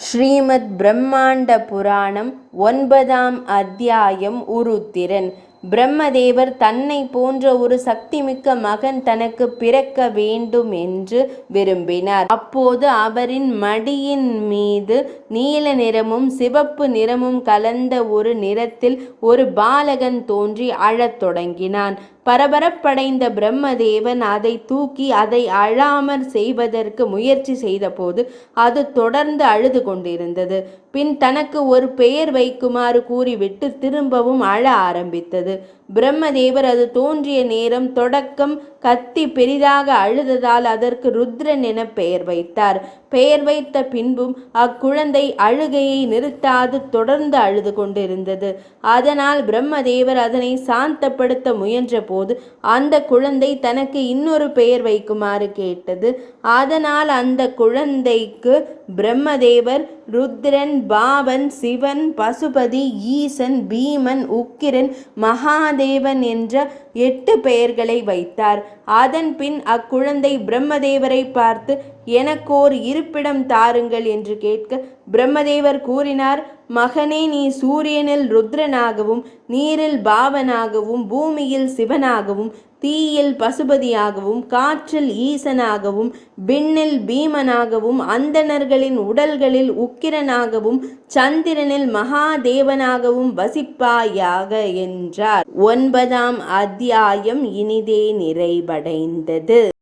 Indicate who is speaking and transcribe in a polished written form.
Speaker 1: ஸ்ரீமத் பிரம்மாண்ட புராணம் 9ஆம் அத்தியாயம் உருத்திரன். பிரம்மதேவர் தன்னை போன்ற ஒரு சக்திமிக்க மகன் தனக்கு பிறக்க வேண்டும் என்று விரும்பினார். அப்போது அவரின் மடியின் மீது நீல நிறமும் சிவப்பு நிறமும் கலந்த ஒரு நிறத்தில் ஒரு பாலகன் தோன்றி அழத் தொடங்கினான். பரபரப்படைந்த பிரம்மதேவன் அதை தூக்கி அதை அழாமற் செய்வதற்கு முயற்சி செய்தபோது அது தொடர்ந்து அழுது கொண்டிருந்தது. பின் தனக்கு ஒரு பெயர் வைக்குமாறு கூறிவிட்டு திரும்பவும் அழ ஆரம்பித்தது. பிரம்மதேவர் அது தோன்றிய நேரம் தொடக்கம் கத்தி பெரிதாக அழுததால் அதற்கு ருத்ரன் என பெயர் வைத்தார். பெயர் வைத்த பின்பும் அக்குழந்தை அழுகையை நிறுத்தாது தொடர்ந்து அழுது கொண்டிருந்தது. அதனால் பிரம்மதேவர் அதனை சாந்தப்படுத்த முயன்ற போது அந்த குழந்தை தனக்கு இன்னொரு பெயர் வைக்குமாறு கேட்டது. அதனால் அந்த குழந்தைக்கு பிரம்மதேவர் ருத்ரன், பாவன், சிவன், பசுபதி, ஈசன், பீமன், உக்கிரன், மகாதேவன் என்ற 8 பெயர்களை வைத்தார். அதன் பின் அக்குழந்தை பிரம்மதேவரை பார்த்து, எனக்கோர் இருப்பிடம் தாருங்கள் என்று கேட்க பிரம்மதேவர் கூறினார், மகனே, நீ சூரியனில் ருத்ரனாகவும், நீரில் பாவனாகவும், பூமியில் சிவனாகவும், தீயில் பசுபதியாகவும், காற்றில் ஈசனாகவும், விண்ணில் பீமனாகவும், அந்தணர்களின் உடல்களில் உக்கிரனாகவும், சந்திரனில் மகாதேவனாகவும் வசிப்பாயாக என்றார். 9ஆம் அத்தியாயம் இனிதே நிறைவடைந்தது.